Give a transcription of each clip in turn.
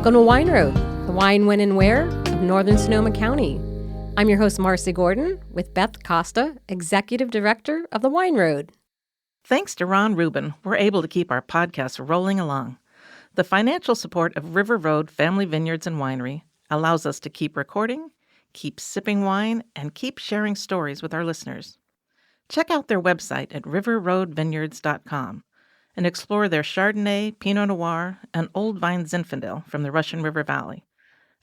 Welcome to Wine Road, the wine, when, and where of Northern Sonoma County. I'm your host, Marcy Gordon, with Beth Costa, Executive Director of the Wine Road. Thanks to Ron Rubin, we're able to keep our podcast rolling along. The financial support of River Road Family Vineyards and Winery allows us to keep recording, keep sipping wine, and keep sharing stories with our listeners. Check out their website at riverroadvineyards.com and explore their Chardonnay, Pinot Noir, and Old Vine Zinfandel from the Russian River Valley,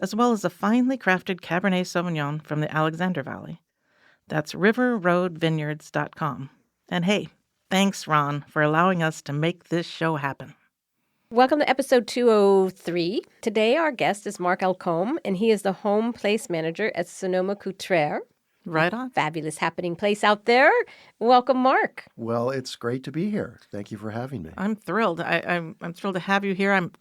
as well as a finely crafted Cabernet Sauvignon from the Alexander Valley. That's riverroadvineyards.com. And hey, thanks, Ron, for allowing us to make this show happen. Welcome to episode 203. Today our guest is Marc Elcombe, and he is the home place manager at Sonoma-Cutrer. Right on. Fabulous happening place out there. Welcome, Marc. Well, it's great to be here. Thank you for having me. I'm thrilled. I'm thrilled to have you here. I'm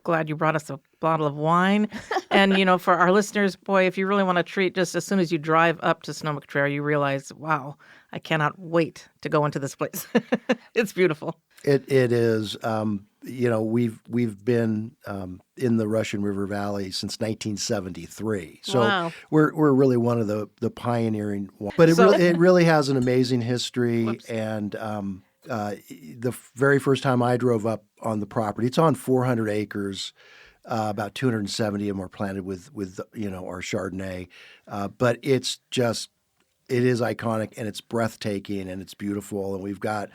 glad you brought us a bottle of wine. And, you know, for our listeners, boy, if you really want to treat, just as soon as you drive up to Sonoma-Cutrer, you realize, wow, I cannot wait to go into this place. It's beautiful. It is. We've been in the Russian River Valley since 1973. So Wow. we're really one of the pioneering ones. But it really has an amazing history. Whoops. And the very first time I drove up on the property, it's on 400 acres. About 270 of them are planted with our Chardonnay. But it is iconic, and it's breathtaking, and it's beautiful. And we've got,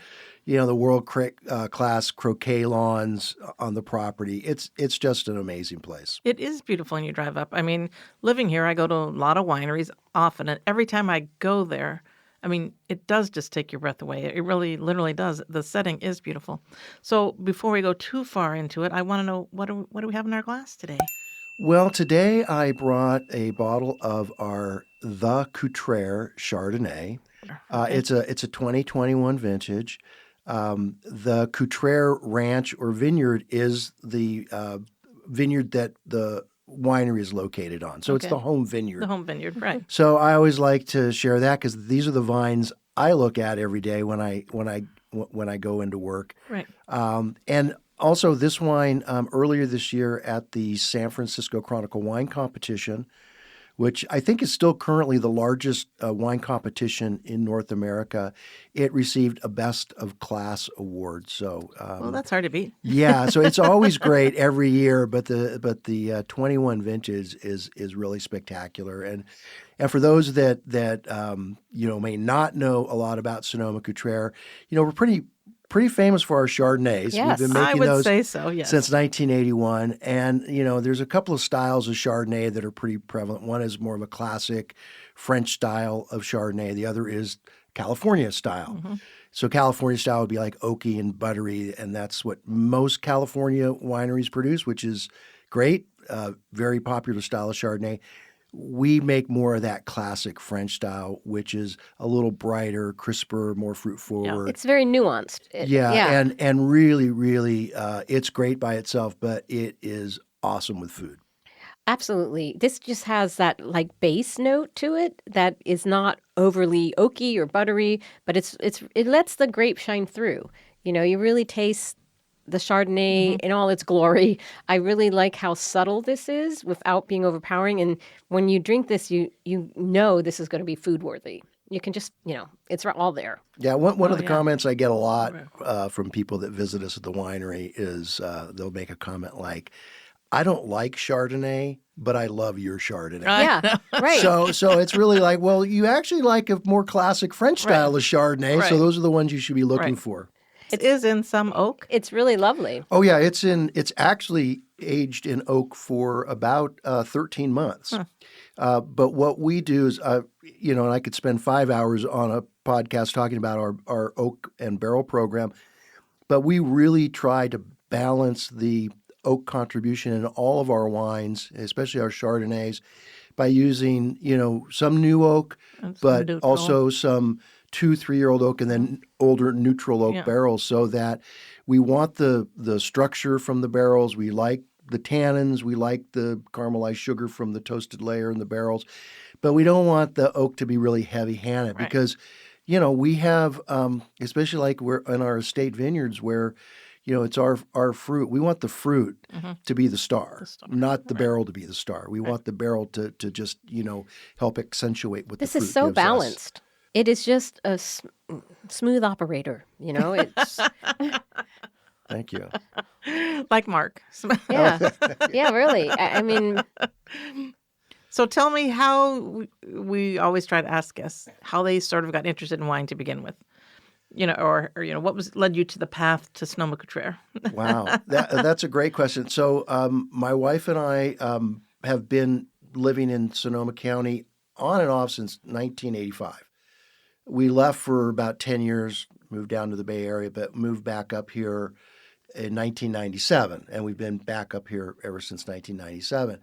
the world-class Croquet lawns on the property. It's just an amazing place. It is beautiful when you drive up. I mean, living here, I go to a lot of wineries often, and every time I go there, I mean, it does just take your breath away. It really, literally does. The setting is beautiful. So before we go too far into it, I want to know, what do we have in our glass today? Well, today I brought a bottle of our The Cutrer Chardonnay. It's a 2021 vintage. The Cutrer Ranch or Vineyard is the vineyard that the winery is located on. So It's the home vineyard. The home vineyard, right. So I always like to share that because these are the vines I look at every day when I go into work. Right. And also this wine earlier this year at the San Francisco Chronicle Wine Competition, which I think is still currently the largest wine competition in North America, it received a Best of Class award. So, Well, that's hard to beat. yeah, so it's always great every year, but the 21 vintage is really spectacular. And for those that may not know a lot about Sonoma-Cutrer, we're pretty famous for our Chardonnays. Yes. We've been making I would those say so, yes. since 1981. And, there's a couple of styles of Chardonnay that are pretty prevalent. One is more of a classic French style of Chardonnay. The other is California style. Mm-hmm. So California style would be like oaky and buttery, and that's what most California wineries produce, which is great. Very popular style of Chardonnay. We make more of that classic French style, which is a little brighter, crisper, more fruit forward. It's very nuanced. And really, really, it's great by itself, but it is awesome with food. Absolutely. This just has that base note to it that is not overly oaky or buttery, but it lets the grape shine through. You really taste the Chardonnay in all its glory. I really like how subtle this is without being overpowering. And when you drink this, you know this is going to be food worthy. You can just, it's all there. Yeah, one of the comments I get a lot from people that visit us at the winery is they'll make a comment like, I don't like Chardonnay, but I love your Chardonnay. Yeah, right. So it's really like, well, you actually like a more classic French style of Chardonnay, so those are the ones you should be looking for. It is in some oak. It's really lovely. Oh yeah, it's actually aged in oak for about 13 months. Huh. But what we do is, and I could spend 5 hours on a podcast talking about our oak and barrel program, but we really try to balance the oak contribution in all of our wines, especially our Chardonnays, by using, some new oak, but also some 2-3-year-old oak and then older neutral oak barrels, so that we want the structure from the barrels. We like the tannins. We like the caramelized sugar from the toasted layer in the barrels. But we don't want the oak to be really heavy-handed because, we have, especially like we're in our estate vineyards where, it's our fruit. We want the fruit to be the star, not the Right. barrel to be the star. We want the barrel to just, help accentuate what This the fruit is so gives us. balanced. It is just a smooth operator. It's Thank you. Like Mark. yeah, yeah, really. I mean, So tell me how we always try to ask guests how they sort of got interested in wine to begin with. Or what led you to the path to Sonoma-Cutrer? Wow, that's a great question. So my wife and I have been living in Sonoma County on and off since 1985. We left for about 10 years, moved down to the Bay Area, but moved back up here in 1997, and we've been back up here ever since 1997.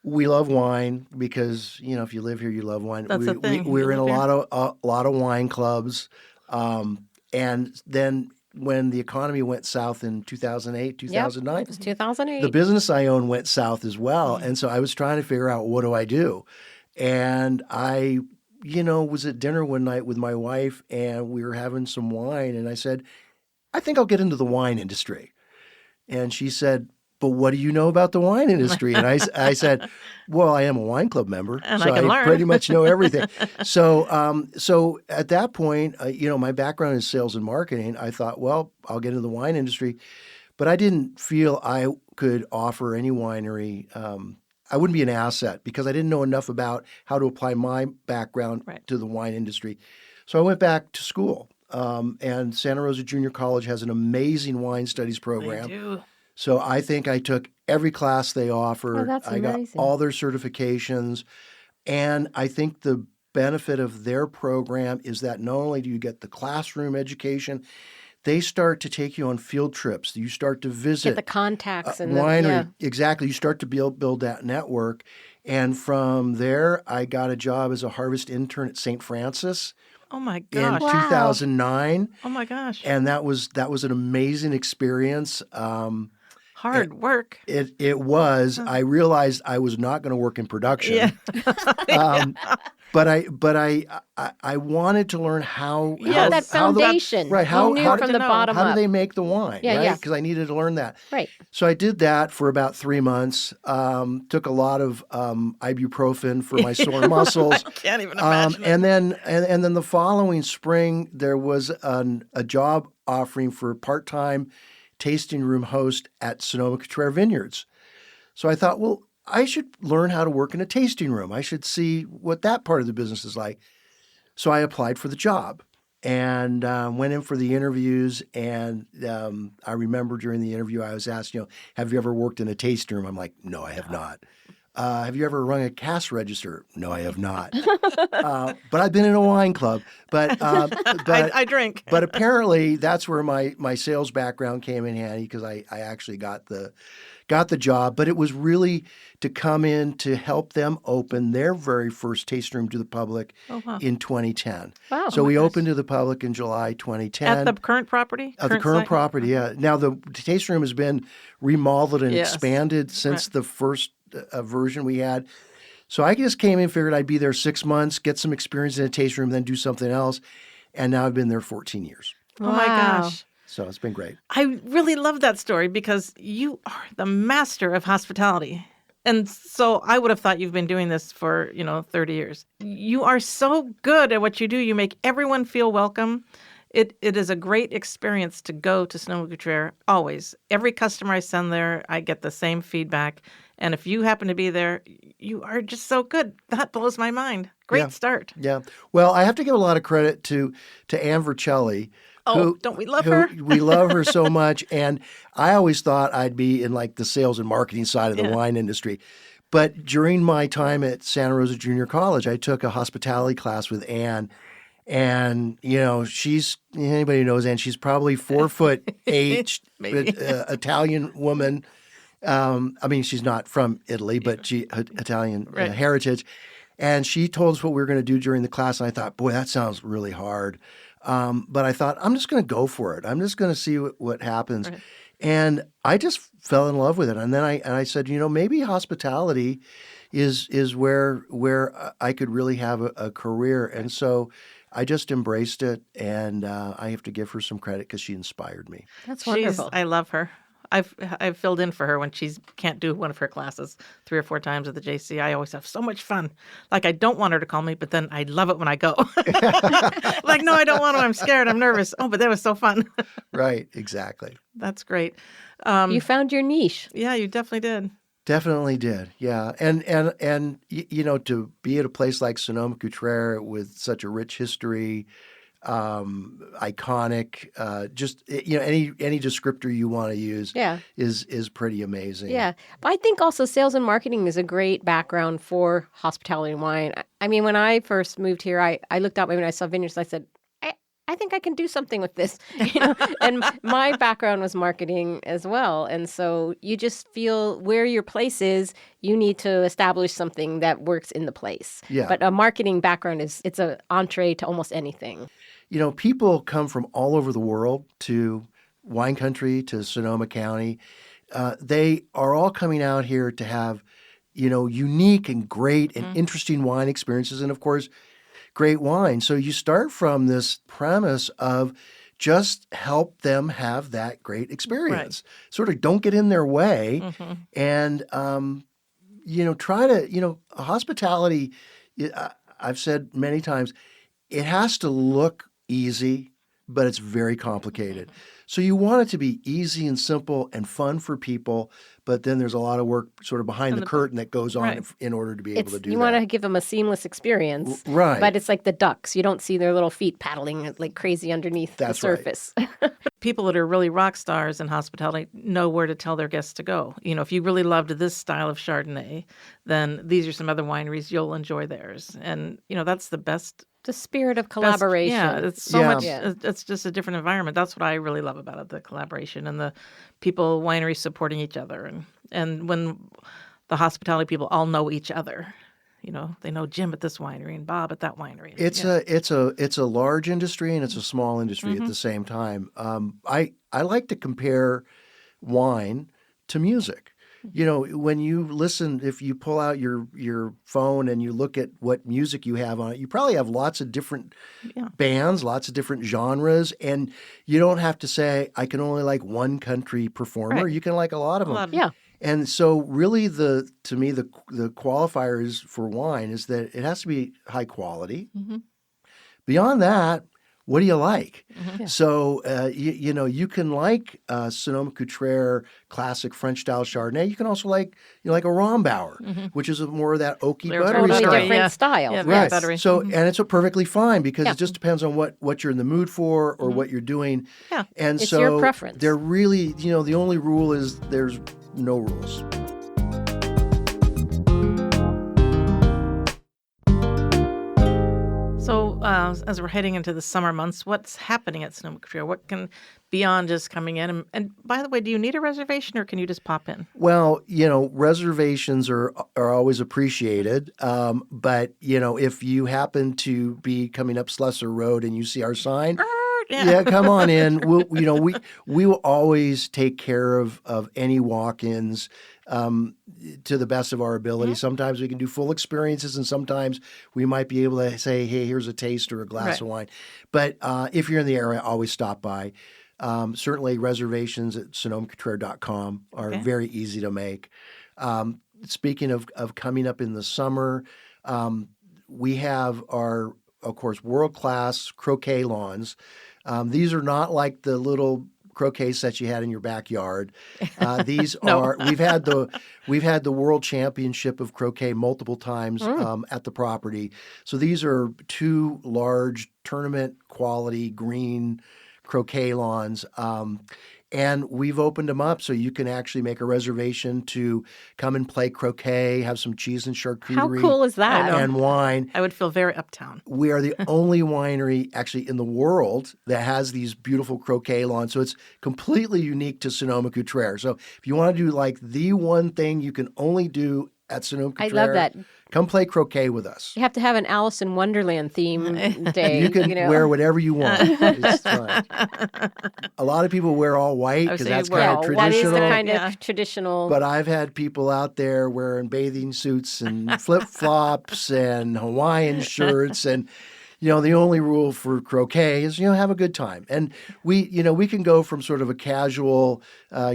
We love wine because if you live here, you love wine. That's the thing. We're in You a live lot of wine clubs, and then when the economy went south in 2008, 2009, it was 2008. the business I own went south as well, and so I was trying to figure out what do I do, and I was at dinner one night with my wife, and we were having some wine, and I said, I think I'll get into the wine industry. And she said, but what do you know about the wine industry? And I said, well, I am a wine club member, And so I can learn. pretty much know everything. So at that point, my background is sales and marketing. I thought, well, I'll get into the wine industry. But I didn't feel I could offer any winery. I wouldn't be an asset because I didn't know enough about how to apply my background to the wine industry. So I went back to school. And Santa Rosa Junior College has an amazing wine studies program. They do. So I think I took every class they offered. Oh, that's I got amazing. all their certifications. And I think the benefit of their program is that not only do you get the classroom education, they start to take you on field trips. You start to visit get the contacts and winery. Exactly. You start to build that network. And from there, I got a job as a harvest intern at St. Francis. Oh my In gosh. Wow. 2009, Oh my gosh. and that was an amazing experience. Hard work. It was. I realized I was not going to work in production. Yeah. But I wanted to learn how Yes. that foundation. right, how- you knew how from to the know. bottom how do up. they make the wine, Yeah, right? yeah. Because I needed to learn that. Right. So I did that for about 3 months. Took a lot of ibuprofen for my sore muscles. I can't even imagine it. And then the following spring, there was a job offering for part-time tasting room host at Sonoma-Cutrer Vineyards. So I thought, well, I should learn how to work in a tasting room. I should see what that part of the business is like. So I applied for the job and went in for the interviews. And I remember during the interview, I was asked, have you ever worked in a tasting room? I'm like, no, I have not. Have you ever rung a cash register? No, I have not. But I've been in a wine club. But I drink. But apparently that's where my sales background came in handy because I actually got the job. But it was really to come in to help them open their very first tasting room to the public in 2010. Wow. So we opened to the public in July 2010. At the current property? At the current site? property, yeah. Now the tasting room has been remodeled and Yes. expanded since the first version we had. So I just came in, figured I'd be there 6 months, get some experience in a tasting room, then do something else. And now I've been there 14 years. Oh my Wow. gosh. So it's been great. I really love that story because you are the master of hospitality. And so I would have thought you've been doing this for, 30 years. You are so good at what you do. You make everyone feel welcome. It is a great experience to go to Sonoma-Cutrer, always. Every customer I send there, I get the same feedback. And if you happen to be there, you are just so good. That blows my mind. Great start. Yeah. Well, I have to give a lot of credit to Ann Vercelli. Oh, don't we love her? We love her so much. And I always thought I'd be in like the sales and marketing side of the wine industry. But during my time at Santa Rosa Junior College, I took a hospitality class with Ann. And, she's, anybody who knows Ann, she's probably 4'8", Italian woman. She's not from Italy, but she Italian heritage. And she told us what we were going to do during the class. And I thought, boy, that sounds really hard. But I thought, I'm just going to go for it. I'm just going to see what happens. Right. And I just fell in love with it. And then I said, maybe hospitality is where I could really have a career. And so I just embraced it, and I have to give her some credit because she inspired me. That's wonderful. I love her. I've filled in for her when she can't do one of her classes 3 or 4 times at the JC. I always have so much fun. Like, I don't want her to call me, but then I love it when I go. Like, no, I don't want to. I'm scared. I'm nervous. Oh, but that was so fun. Right, exactly. That's great. You found your niche. Yeah, you definitely did. Definitely did, yeah. And to be at a place like Sonoma-Cutrer with such a rich history, iconic, just any descriptor you want to use, is pretty amazing. Yeah, but I think also sales and marketing is a great background for hospitality and wine. I mean, when I first moved here, I looked out my window, I saw vineyards, I said, I think I can do something with this, And my background was marketing as well, and so you just feel where your place is, you need to establish something that works in the place. Yeah. But a marketing background it's an entree to almost anything. People come from all over the world to wine country, to Sonoma County. They are all coming out here to have, unique and great and interesting wine experiences, and of course, great wine. So you start from this premise of just help them have that great experience. Right. Sort of don't get in their way, and try to hospitality. I've said many times, it has to look easy, but it's very complicated. So you want it to be easy and simple and fun for people, but then there's a lot of work sort of behind the curtain that goes on in order to be able to do that. You want to give them a seamless experience, right? But it's like the ducks. You don't see their little feet paddling like crazy underneath the surface. Right. People that are really rock stars in hospitality know where to tell their guests to go. If you really loved this style of Chardonnay, then these are some other wineries, you'll enjoy theirs. And, that's the best. The spirit of collaboration. It's so much. It's just a different environment. That's what I really love about it, the collaboration and the people, wineries supporting each other. And when the hospitality people all know each other, they know Jim at this winery and Bob at that winery. It's a large industry and it's a small industry at the same time. I like to compare wine to music. When you listen, if you pull out your phone and you look at what music you have on it, you probably have lots of different bands, lots of different genres, and you don't have to say, I can only like one country performer. Right. You can like a lot of them. Yeah. And so really to me, the qualifiers for wine is that it has to be high quality. Mm-hmm. Beyond that, what do you like? Mm-hmm. Yeah. So, you can like Sonoma-Cutrer classic French-style Chardonnay. You can also like a Rombauer, which is more of that oaky, buttery totally style. Different style. Yeah, right. Buttery. So, and it's perfectly fine because it just depends on what you're in the mood for or what you're doing. Yeah, and it's so your preference. They're really, the only rule is there's no rules. So as we're heading into the summer months, what's happening at Sonoma-Cutrer? What can, beyond just coming in? And by the way, do you need a reservation or can you just pop in? Well, reservations are always appreciated. But, if you happen to be coming up Slessor Road and you see our sign, come on in. We will always take care of any walk-ins to the best of our ability. Mm-hmm. Sometimes we can do full experiences, and sometimes we might be able to say, hey, here's a taste or a glass of wine. But if you're in the area, always stop by. Certainly reservations at sonomacutrer.com are very easy to make. Speaking of coming up in the summer, we have our, of course, world-class croquet lawns. These are not like the little croquet sets you had in your backyard. These are we've had the world championship of croquet multiple times at the property. So these are 2 large tournament quality green croquet lawns. And we've opened them up so you can actually make a reservation to come and play croquet, have some cheese and charcuterie. How cool is that? And wine. I would feel very uptown. We are the only winery actually in the world that has these beautiful croquet lawns. So it's completely unique to Sonoma-Cutrer. So if you want to do like the one thing you can only do at Sonoma-Cutrer, I love that. Come play croquet with us. You have to have an Alice in Wonderland theme day. You can wear whatever you want. It's fine. A lot of people wear all white because that's kind of traditional. That is the kind of traditional. But I've had people out there wearing bathing suits and flip-flops and Hawaiian shirts and the only rule for Croquet is, have a good time. And we can go from sort of a casual,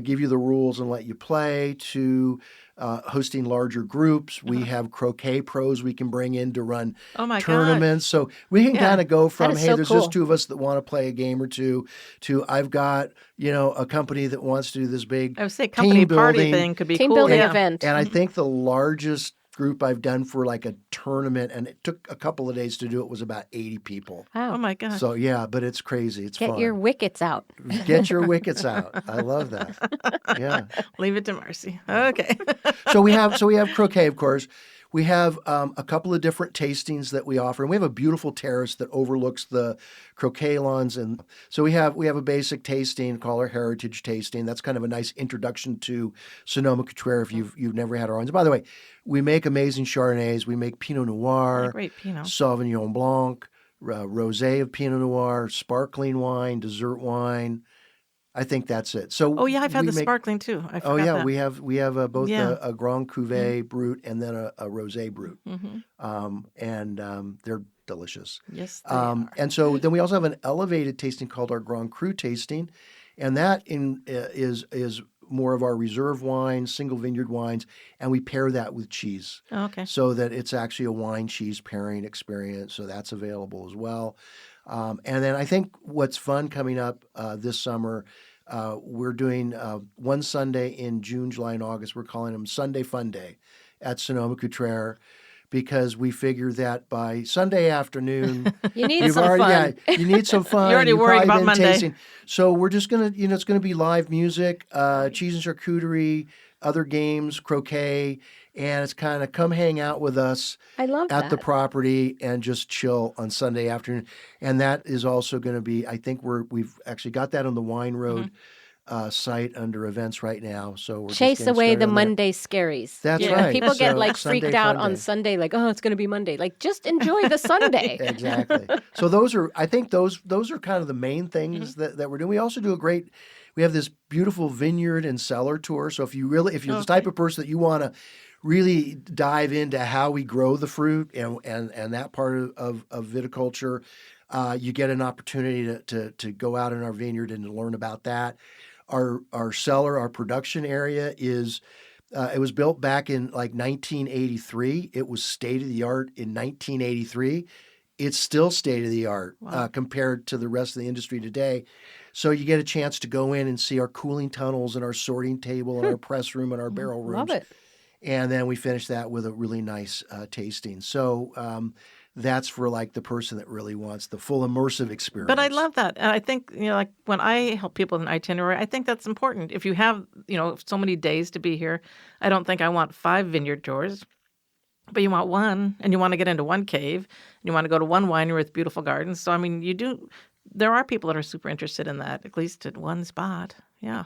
give you the rules and let you play to hosting larger groups. We have Croquet pros we can bring in to run Oh my tournaments. gosh. So we can kind of go from, is hey, so there's cool. just two of us that want to play a game or two, to I've got, a company that wants to do this big I would say company team party building. thing could be Team cool. building yeah. event. And I think the largest group I've done for like a tournament, and it took a couple of days to do it, was about 80 people. Wow. Oh my gosh. So yeah, but it's crazy. It's Get fun. your wickets out. Get your wickets out. I love that. Yeah. Leave it to Marcy. Okay. So we have Croquet, of course. We have a couple of different tastings that we offer, and we have a beautiful terrace that overlooks the Croquet lawns. And so we have a basic tasting called our Heritage Tasting. That's kind of a nice introduction to Sonoma-Cutrer if you've never had our wines. By the way, we make amazing Chardonnays. We make Pinot Noir, Great Pinot. Sauvignon Blanc, rosé of Pinot Noir, sparkling wine, dessert wine. I think that's it. So Oh yeah, I've had we the make- sparkling too. I forgot Oh yeah, that. we have both Yeah. a Grand Cuvée Brut and then a Rosé Brut, they're delicious. Yes, they are. And so then we also have an elevated tasting called our Grand Cru tasting, and that is more of our reserve wines, single vineyard wines, and we pair that with cheese. Oh, okay. So that it's actually a wine cheese pairing experience. So that's available as well. And then I think what's fun coming up this summer, we're doing one Sunday in June, July, and August. We're calling them Sunday Fun Day at Sonoma-Cutrer, because we figure that by Sunday afternoon, You need you've some already, fun. yeah, you need some fun. You're already You've worried probably about been Monday. tasting. So we're just gonna, it's gonna be live music, cheese and charcuterie, other games, croquet, and it's kind of come hang out with us I love at the that. property and just chill on Sunday afternoon. And that is also going to be, I think we've actually got that on the Wine Road site under events right now. So we're just Chase getting away started the on that. Monday scaries. That's You know, right. People get So like Sunday freaked out fun on day. Sunday, like, oh, it's going to be Monday. Like, just enjoy the Sunday. Exactly. So I think those are kind of the main things that we're doing. We also do we have this beautiful vineyard and cellar tour. So if you're the type of person that you want to really dive into how we grow the fruit and that part of viticulture, you get an opportunity to go out in our vineyard and to learn about that. Our cellar, our production area is. It was built back in like 1983. It was state of the art in 1983. It's still state of the art compared to the rest of the industry today. So you get a chance to go in and see our cooling tunnels and our sorting table and our press room and our barrel rooms. Love it. And then we finish that with a really nice tasting. So that's for like the person that really wants the full immersive experience. But I love that. And I think, like when I help people with an itinerary, I think that's important. If you have, so many days to be here, I don't think I want 5 vineyard tours, but you want one, and you want to get into one cave, and you want to go to one winery with beautiful gardens. So, I mean, there are people that are super interested in that, at least at one spot. Yeah.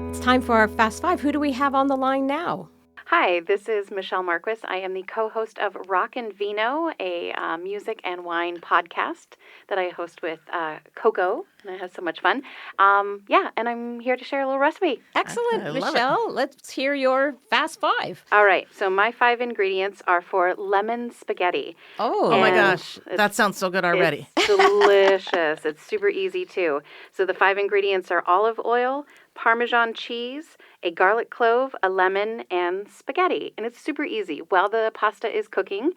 It's time for our Fast Five. Who do we have on the line now? Hi, this is Michelle Marquis. I am the co-host of Rock and Vino, a music and wine podcast that I host with Coco, and it has so much fun. And I'm here to share a little recipe. Excellent, I love it. Michelle. Let's hear your Fast Five. All right, so my 5 ingredients are for lemon spaghetti. Oh, Oh my And gosh, it's- that sounds so good already. It's delicious. It's super easy too. So the 5 ingredients are olive oil, Parmesan cheese, a garlic clove, a lemon, and spaghetti. And it's super easy. While the pasta is cooking,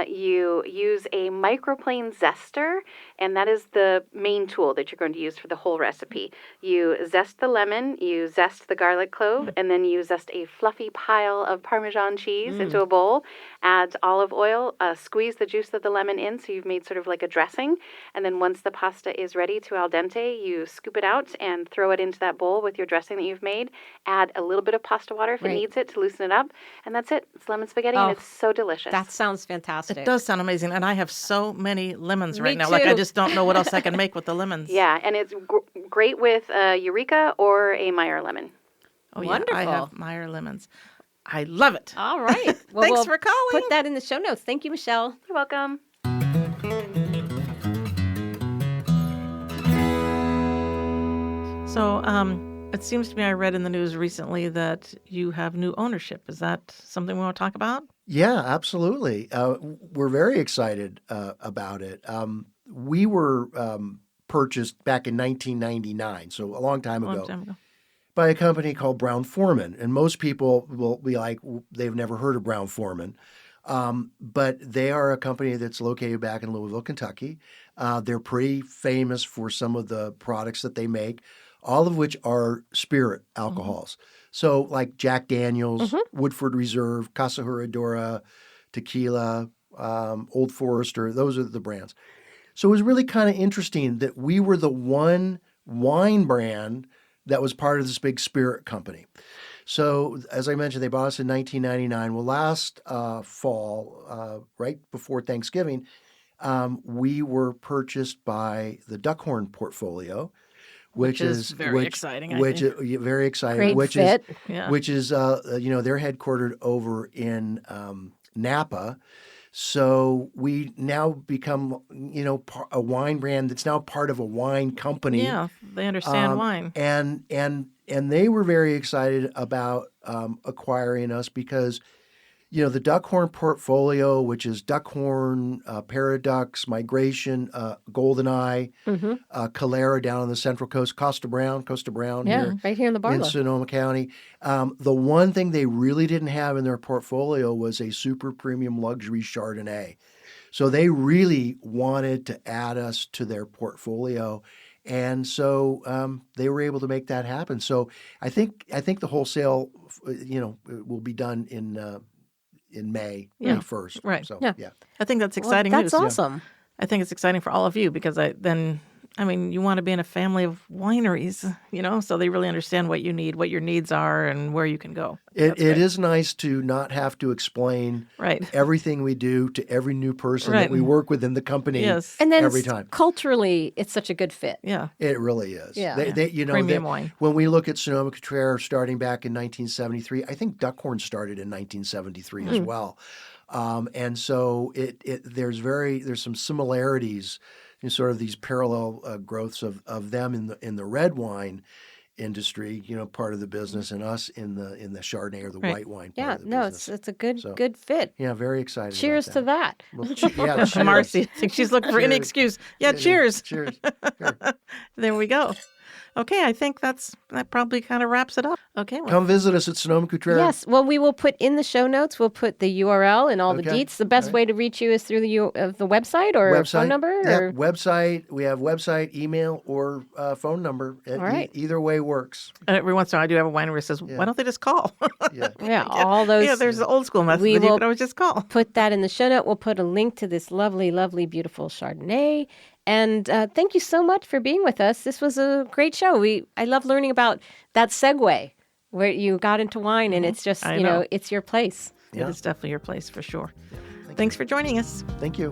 you use a microplane zester, and that is the main tool that you're going to use for the whole recipe. You zest the lemon, you zest the garlic clove, and then you zest a fluffy pile of Parmesan cheese into a bowl. Add olive oil, squeeze the juice of the lemon in so you've made sort of like a dressing. And then once the pasta is ready to al dente, you scoop it out and throw it into that bowl with your dressing that you've made. Add a little bit of pasta water if it Right. needs it to loosen it up. And that's it. It's lemon spaghetti, and Oh, it's so delicious. that sounds fantastic. It does sound amazing. And I have so many lemons Me right now. Like, I too. just don't know what else I can make with the lemons. Yeah, and it's great with Eureka or a Meyer lemon. Oh, yeah. I Wonderful. have Meyer lemons. I love it. All right. Well, Thanks we'll for calling. Put that in the show notes. Thank you, Michelle. You're welcome. So, It seems to me I read in the news recently that you have new ownership. Is that something we want to talk about? Yeah, absolutely. We're very excited about it. We were purchased back in 1999, so a long time A long ago, time ago. by a company called Brown-Forman. And most people will be like, they've never heard of Brown-Forman. But they are a company that's located back in Louisville, Kentucky. They're pretty famous for some of the products that they make, all of which are spirit alcohols. So like Jack Daniels, Woodford Reserve, Casa Herradura, Tequila, Old Forester, those are the brands. So it was really kind of interesting that we were the one wine brand that was part of this big spirit company. So, as I mentioned, they bought us in 1999. Well, last fall, right before Thanksgiving, we were purchased by the Duckhorn Portfolio, Which is very exciting, I Which think. is very exciting. Great which fit. is Yeah. which is they're headquartered over in Napa. So we now become, a wine brand that's now part of a wine company. Yeah, they understand wine. And they were very excited about acquiring us because, the Duckhorn Portfolio, which is Duckhorn, Paradox, Migration, Goldeneye, Calera down on the Central Coast, Costa Brown Yeah, here right here in the in Barlow. Sonoma County. The one thing they really didn't have in their portfolio was a super premium luxury Chardonnay. So they really wanted to add us to their portfolio. And so they were able to make that happen. So I think the wholesale, will be done in May 1st. Right. So Yeah. yeah. I think that's Well, exciting that's news. awesome. I think it's exciting for all of you because you want to be in a family of wineries, so they really understand what you need, what your needs are, and where you can go. It is nice to not have to explain Right. everything we do to every new person Right. that we work with in the company Yes. And then every time. culturally, it's such a good fit. Yeah. It really is. Yeah. Premium wine. When we look at Sonoma-Cutrer starting back in 1973, I think Duckhorn started in 1973 as well. And so there's some similarities in sort of these parallel growths of them in the red wine industry, part of the business, and us in the Chardonnay or the white wine part Yeah, of the no, business. it's a good So, good fit. Yeah, very excited. Cheers about to that. Well, cheers. Marcy, I think she's looking for any Cheers. excuse. Yeah, cheers. Cheers. Here. There we go. Okay, I think that probably kind of wraps it up. Okay, well, Come visit us at Sonoma-Cutrer. Yes. Well, we will put in the show notes. We'll put the URL and all the Okay. deets. The best way to reach you is through the website or phone number. Yeah, Or... website. We have website, email, or phone number. All right. Either way works. and every once in a while I do have a winery that says, why don't they just call? Yeah. Yeah, all those. Yeah, there's the old school method. We that you will could always just call. put that in the show note. We'll put a link to this lovely, lovely, beautiful Chardonnay. And thank you so much for being with us. This was a great show. I love learning about that segue where you got into wine, and it's just, I know. it's your place. Yeah. It is definitely your place for sure. Thanks for joining us. Thank you.